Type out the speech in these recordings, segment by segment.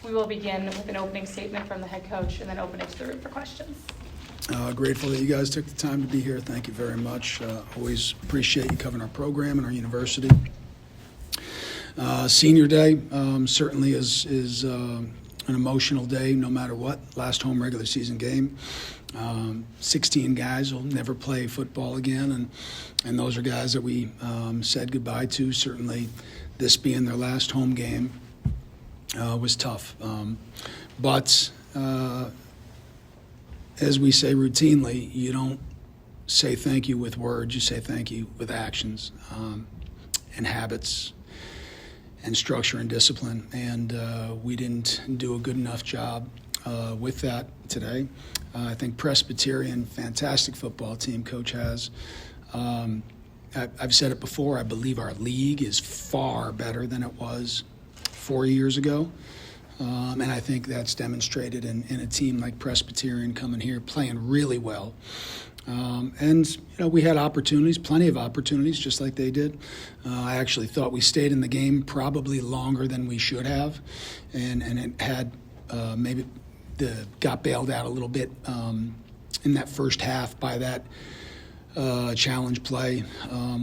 We will begin with an opening statement from the head coach and then open it to the room for questions. Grateful that you guys took the time to be here. Thank you very much. Always appreciate you covering our program and our university. Senior Day certainly is an emotional day no matter what. Last home regular season game. 16 guys will never play football again, and those are guys that we said goodbye to. Certainly this being their last home game was tough. But as we say routinely, you don't say thank you with words, you say thank you with actions and habits and structure and discipline. And we didn't do a good enough job with that today. I think Presbyterian, fantastic football team Coach has. I've said it before, I believe our league is far better than it was 4 years ago. And I think that's demonstrated in a team like Presbyterian coming here, playing really well. And, you know, we had opportunities, plenty of opportunities, just like they did. I actually thought we stayed in the game probably longer than we should have. And it had maybe got bailed out a little bit in that first half by that challenge play.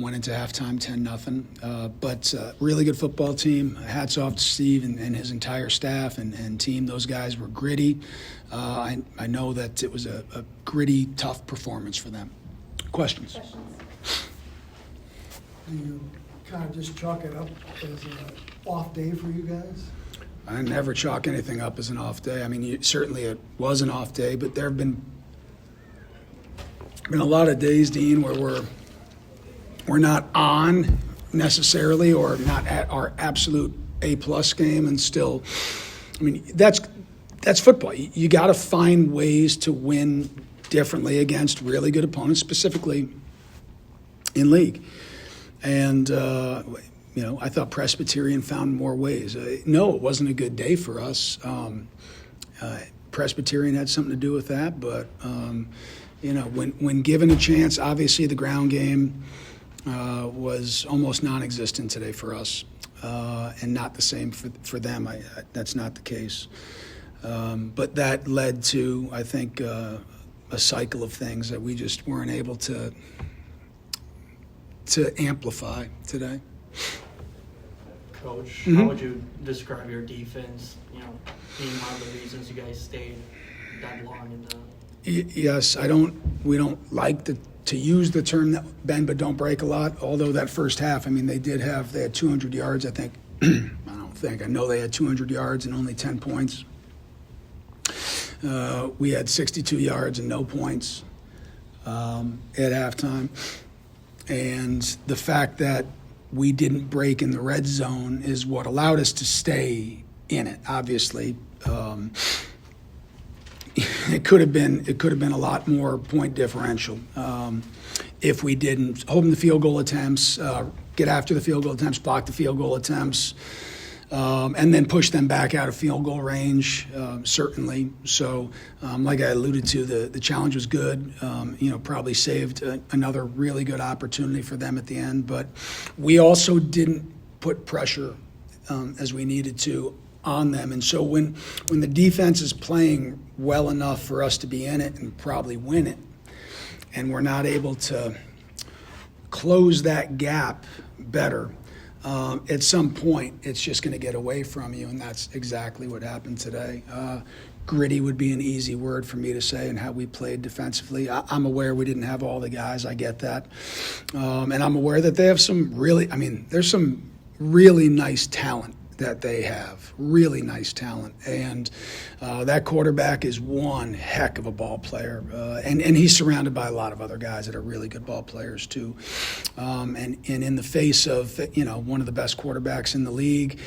Went into halftime 10-0. But really good football team. Hats off to Steve and his entire staff and team. Those guys were gritty. I know that it was a gritty, tough performance for them. Questions? Do you kind of just chalk it up as an off day for you guys? I never chalk anything up as an off day. I mean, certainly it was an off day, but there have been a lot of days, Dean, where we're not on necessarily or not at our absolute A-plus game, and still, I mean, that's football. You got to find ways to win differently against really good opponents, specifically in league. And you know, I thought Presbyterian found more ways. No, it wasn't a good day for us. Presbyterian had something to do with that, but you know, when given a chance, obviously the ground game was almost non-existent today for us, and not the same for them. That's not the case. But that led to, I think, a cycle of things that we just weren't able to amplify today. Coach, how would you describe your defense, you know, being one of the reasons you guys stayed that long in the... Yes, we don't like to use the term that bend but don't break a lot, although that first half, I mean, they had 200 yards, I think. I know they had 200 yards and only 10 points. We had 62 yards and no points at halftime. And the fact that we didn't break in the red zone is what allowed us to stay in it. Obviously, it could have been a lot more point differential if we didn't hold the field goal attempts, get after the field goal attempts, block the field goal attempts, and then push them back out of field goal range. Certainly. So, like I alluded to, the challenge was good. You know, probably saved another really good opportunity for them at the end. But we also didn't put pressure as we needed to on them. And so when the defense is playing well enough for us to be in it and probably win it, and we're not able to close that gap better, at some point it's just going to get away from you, and that's exactly what happened today. Gritty would be an easy word for me to say, and how we played defensively. I'm aware we didn't have all the guys. I get that. And I'm aware that they have there's some really nice talent that they have, really nice talent. And that quarterback is one heck of a ball player. And he's surrounded by a lot of other guys that are really good ball players too. And in the face of, you know, one of the best quarterbacks in the league,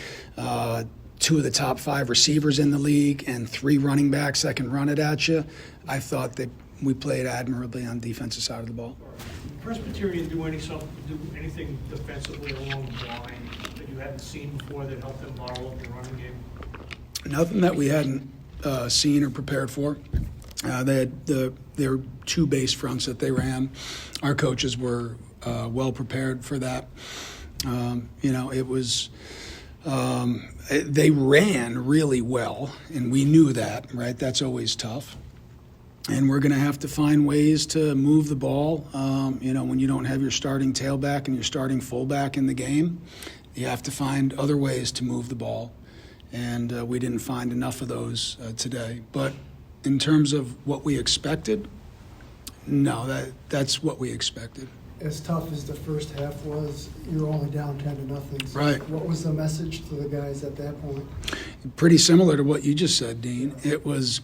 two of the top 5 receivers in the league, and 3 running backs that can run it at you, I thought that we played admirably on the defensive side of the ball. Presbyterian do anything defensively along the line that you hadn't seen before that helped them bottle up the running game? Nothing that we hadn't seen or prepared for. They had their 2 base fronts that they ran. Our coaches were well prepared for that. You know, it was They ran really well, and we knew that, right? That's always tough. And we're going to have to find ways to move the ball. When you don't have your starting tailback and your starting fullback in the game, you have to find other ways to move the ball. And we didn't find enough of those today. But in terms of what we expected, no, that's what we expected. As tough as the first half was, you were only down 10-0. So Right. what was the message to the guys at that point? Pretty similar to what you just said, Dean. It was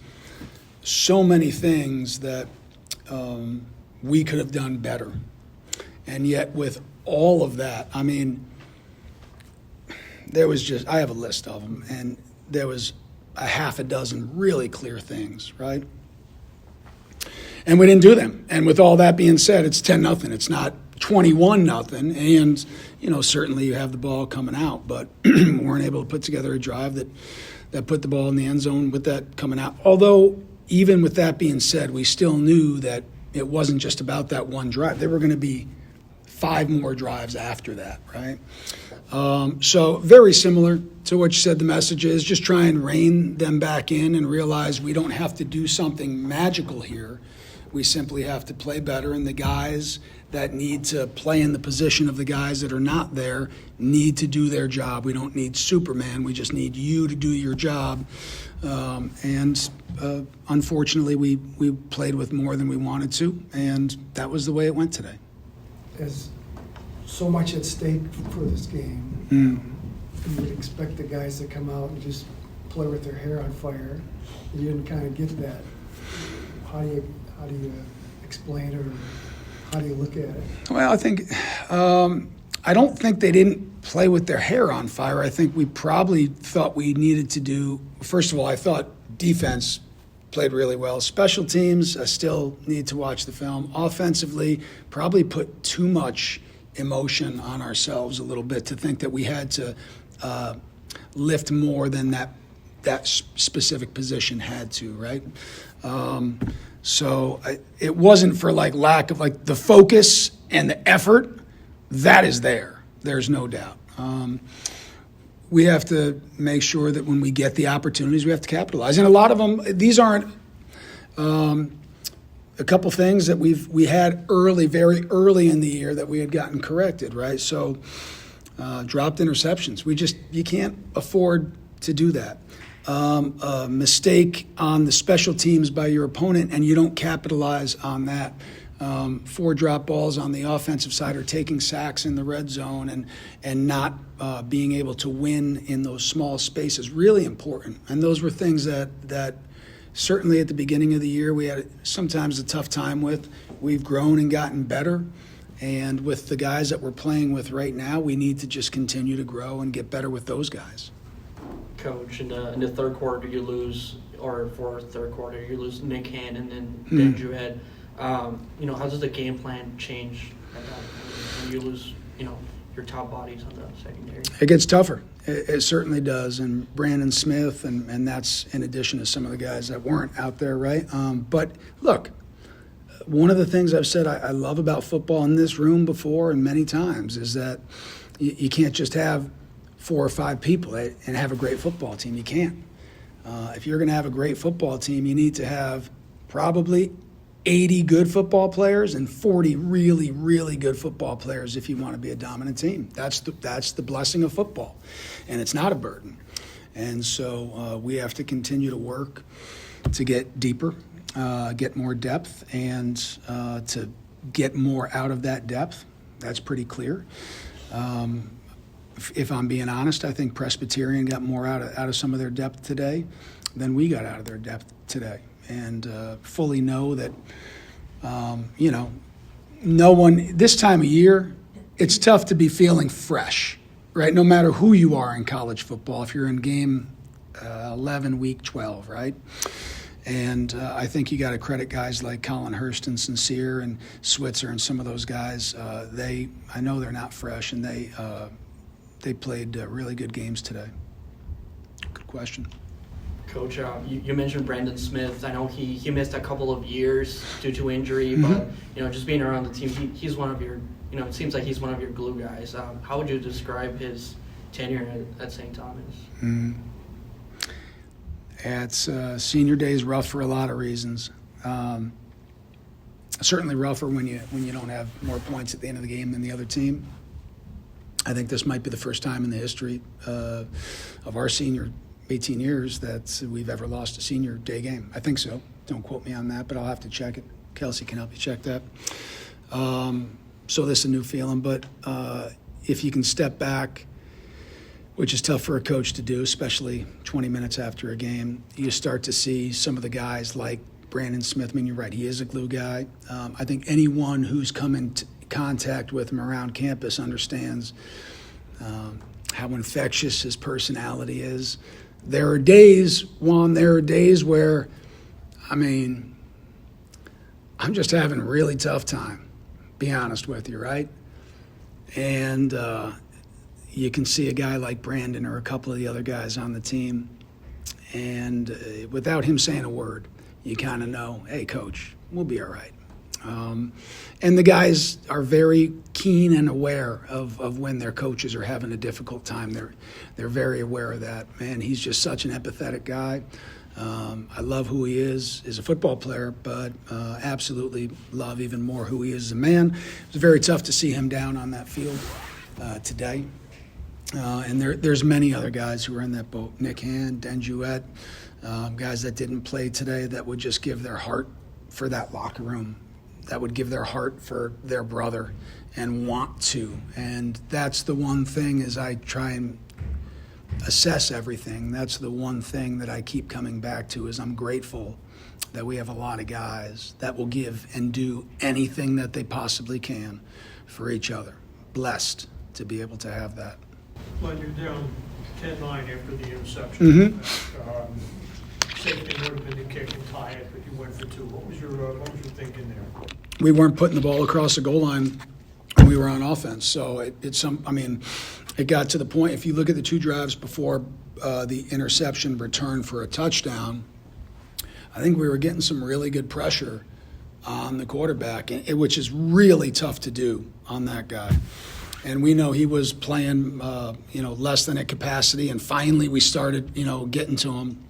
so many things that we could have done better. And yet with all of that, I mean, I have a list of them, and there was a half a dozen really clear things, right? And we didn't do them. And with all that being said, it's 10-0. It's not 21-0. And, certainly you have the ball coming out, but we weren't able to put together a drive that put the ball in the end zone with that coming out. Although, even with that being said, we still knew that it wasn't just about that one drive. There were going to be 5 more drives after that, right? So very similar to what you said the message is. Just try and rein them back in and realize we don't have to do something magical here. We simply have to play better, and the guys that need to play in the position of the guys that are not there need to do their job. We don't need Superman. We just need you to do your job. Unfortunately, we played with more than we wanted to, and that was the way it went today. There's so much at stake for this game. You would expect the guys to come out and just play with their hair on fire. You didn't kind of get that. How do you explain it, or how do you look at it? Well, I think I don't think they didn't play with their hair on fire. I think we probably thought we needed to do. First of all, I thought defense played really well. Special teams, I still need to watch the film. Offensively, probably put too much emotion on ourselves a little bit to think that we had to lift more than that specific position had to, right? So it wasn't for lack of the focus and the effort. That is there. There's no doubt. We have to make sure that when we get the opportunities, we have to capitalize. And a lot of them, these aren't a couple things that we had very early in the year that we had gotten corrected, right? So dropped interceptions. You can't afford to do that. A mistake on the special teams by your opponent and you don't capitalize on that. 4 drop balls on the offensive side or taking sacks in the red zone and not being able to win in those small spaces, really important. And those were things that certainly at the beginning of the year we had sometimes a tough time with. We've grown and gotten better. And with the guys that we're playing with right now, we need to just continue to grow and get better with those guys. Coach, in the third quarter you lose, or fourth, third quarter, you lose Nick Hand and then Ben Jewett. How does the game plan change at that point when you lose, your top bodies on the secondary? It gets tougher. It certainly does. And Brandon Smith, and that's in addition to some of the guys that weren't out there, right? But look, one of the things I've said I love about football in this room before and many times is that you can't just have 4 or 5 people and have a great football team. You can't. If you're going to have a great football team, you need to have probably 80 good football players and 40 really, really good football players if you want to be a dominant team. That's the blessing of football, and it's not a burden. And so we have to continue to work to get deeper, get more depth, and to get more out of that depth. That's pretty clear. If I'm being honest, I think Presbyterian got more out of some of their depth today than we got out of their depth today. And fully know that, no one, this time of year, it's tough to be feeling fresh, right? No matter who you are in college football, if you're in game 11, week 12, right? And I think you got to credit guys like Colin Hurst and Sincere and Switzer and some of those guys. I know they're not fresh, and they played really good games today. Good question. Coach, you mentioned Brandon Smith. I know he missed a couple of years due to injury, but just being around the team, he's one of your, it seems like he's one of your glue guys. How would you describe his tenure at St. Thomas. It's senior day is rough for a lot of reasons. Certainly rougher when you don't have more points at the end of the game than the other team. I think this might be the first time in the history of our senior 18 years that we've ever lost a senior day game. I think so. Don't quote me on that, but I'll have to check it. Kelsey can help you check that. So this is a new feeling, but if you can step back, which is tough for a coach to do, especially 20 minutes after a game, you start to see some of the guys like Brandon Smith. I mean, you're right, he is a glue guy. I think anyone who's come into contact with him around campus understands how infectious his personality is. There are days, Juan, where, I mean, I'm just having a really tough time, be honest with you, right? And you can see a guy like Brandon or a couple of the other guys on the team, and without him saying a word, you kind of know, hey, coach, we'll be all right. And the guys are very keen and aware of when their coaches are having a difficult time. They're very aware of that. Man, he's just such an empathetic guy. I love who he is as a football player, but absolutely love even more who he is as a man. It was very tough to see him down on that field today. And there's many other guys who are in that boat. Nick Hand, Den Jouet, guys that didn't play today that would just give their heart for that locker room, that would give their heart for their brother and want to. And that's the one thing as I try and assess everything, that's the one thing that I keep coming back to is I'm grateful that we have a lot of guys that will give and do anything that they possibly can for each other. Blessed to be able to have that. Well, you're down 10-9 after the interception. Safety would have been the kick and tie it, but you went for two. What was your thinking there? We weren't putting the ball across the goal line when we were on offense. So it got to the point, if you look at the two drives before the interception return for a touchdown, I think we were getting some really good pressure on the quarterback, which is really tough to do on that guy. And we know he was playing, less than at capacity, and finally we started, getting to him.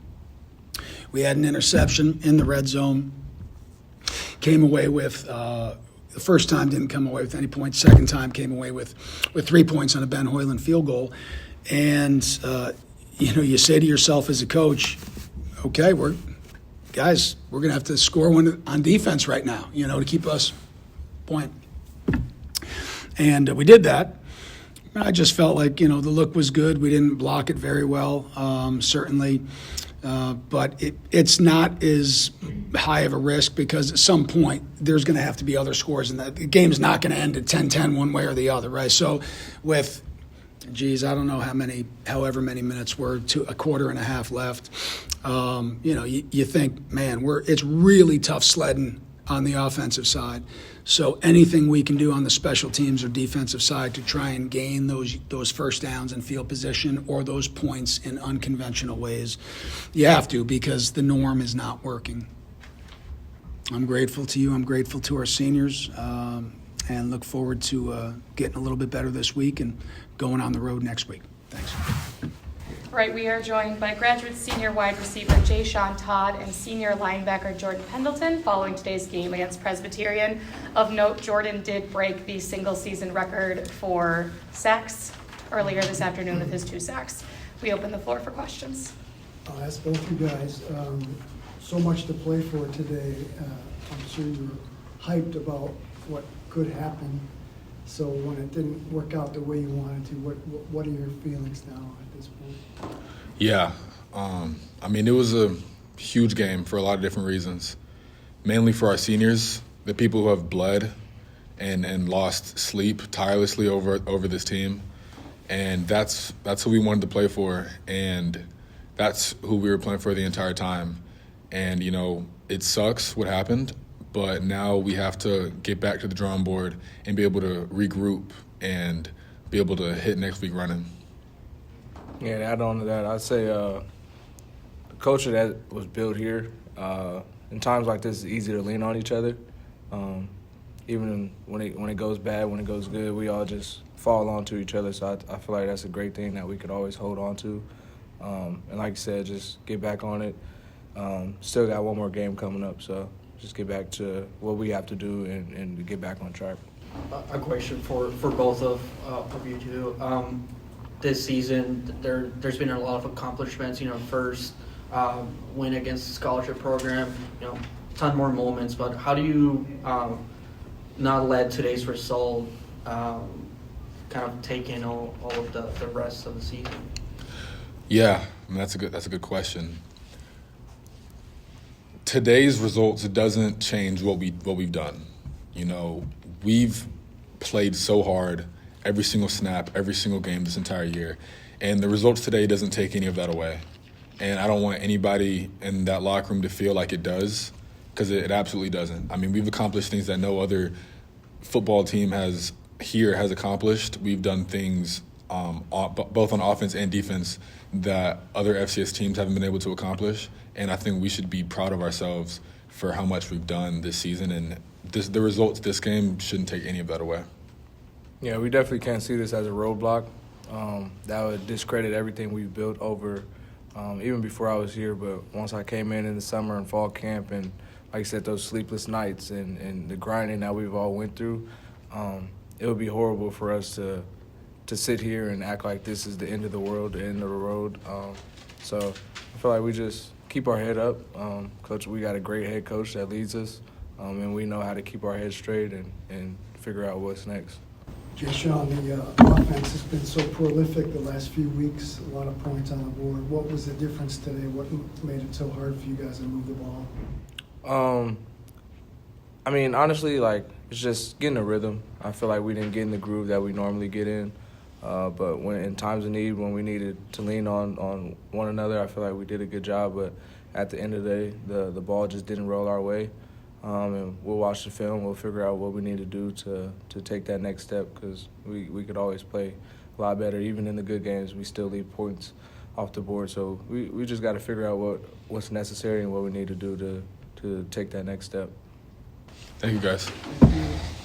We had an interception in the red zone. Came away with, the first time didn't come away with any points. Second time came away with 3 points on a Ben Hoyland field goal. And, you say to yourself as a coach, okay, we're going to have to score one on defense right now, to keep us point. And we did that. I just felt like, the look was good. We didn't block it very well, certainly. But it's not as high of a risk because at some point there's going to have to be other scores, and the game's not going to end at 10-10 one way or the other, right? So with, I don't know however many minutes were to a quarter and a half left, you think, man, it's really tough sledding on the offensive side. So anything we can do on the special teams or defensive side to try and gain those first downs and field position or those points in unconventional ways, you have to, because the norm is not working. I'm grateful to you. I'm grateful to our seniors, and look forward to getting a little bit better this week and going on the road next week. Thanks. Right, we are joined by graduate senior wide receiver Jay Sean Todd and senior linebacker Jordan Pendleton following today's game against Presbyterian. Of note, Jordan did break the single-season record for sacks earlier this afternoon with his 2 sacks. We open the floor for questions. I'll ask both you guys. So much to play for today. I'm sure you were hyped about what could happen. So when it didn't work out the way you wanted to, what are your feelings now at this point? Yeah, it was a huge game for a lot of different reasons. Mainly for our seniors, the people who have bled and lost sleep tirelessly over this team, and that's who we wanted to play for, and that's who we were playing for the entire time. And it sucks what happened, but now we have to get back to the drawing board and be able to regroup and be able to hit next week running. Yeah, to add on to that, I'd say the culture that was built here, in times like this, it's easy to lean on each other. even when it goes bad, when it goes good, we all just fall onto each other. So I feel like that's a great thing that we could always hold on to. And like you said, just get back on it. Still got one more game coming up, so just get back to what we have to do and get back on track. A question for both of you two. This season, there's been a lot of accomplishments. First win against the scholarship program. A ton more moments. But how do you not let today's result kind of take in all of the rest of the season? Yeah, I mean, that's a good question. Today's results doesn't change what we've done. We've played so hard every single snap, every single game this entire year, and the results today doesn't take any of that away. And I don't want anybody in that locker room to feel like it does, because it absolutely doesn't. I mean, we've accomplished things that no other football team has accomplished. We've done things both on offense and defense that other FCS teams haven't been able to accomplish, and I think we should be proud of ourselves for how much we've done this season, and the results this game shouldn't take any of that away. Yeah, we definitely can't see this as a roadblock. That would discredit everything we've built over, even before I was here. But once I came in the summer and fall camp, and like I said, those sleepless nights and the grinding that we've all went through, it would be horrible for us to sit here and act like this is the end of the world, the end of the road. So I feel like we just keep our head up. Coach, we got a great head coach that leads us, and we know how to keep our heads straight and figure out what's next. Jay Sean, the offense has been so prolific the last few weeks, a lot of points on the board. What was the difference today? What made it so hard for you guys to move the ball? I mean, honestly, it's just getting a rhythm. I feel like we didn't get in the groove that we normally get in. But when in times of need, when we needed to lean on one another, I feel like we did a good job. But at the end of the day, the ball just didn't roll our way. And we'll watch the film. We'll figure out what we need to do to take that next step, because we could always play a lot better. Even in the good games, we still leave points off the board. So we just got to figure out what's necessary and what we need to do to take that next step. Thank you, guys. Thank you.